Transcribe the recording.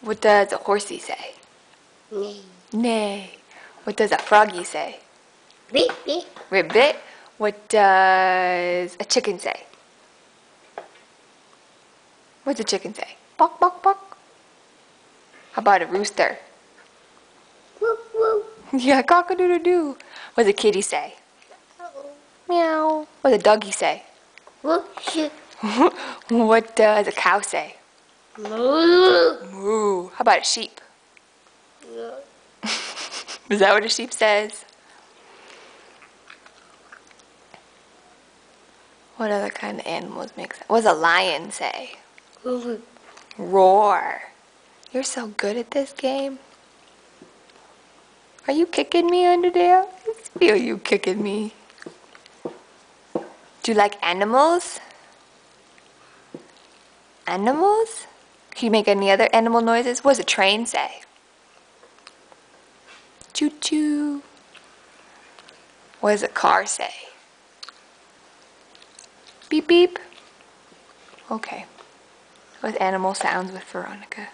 What does a horsey say? Neigh. Neigh. What does a froggy say? Ribbit. Ribbit. What does a chicken say? What's a chicken say? Bok, bok, bok. How about a rooster? Woo, woo. Yeah, cock-a-doodle-doo. What does a kitty say? Meow. What does a doggy say? Woo, shoo. What does a cow say? Moo. Moo. How about a sheep? Is that what a sheep says? What other kind of animals make sense? What does a lion say? Woo. Roar. You're so good at this game. Are you kicking me, Underdale? I feel you kicking me. Do you like animals? Animals? Can you make any other animal noises? What does a train say? Choo-choo. What does a car say? Beep, beep. Okay. With animal sounds with Veronica.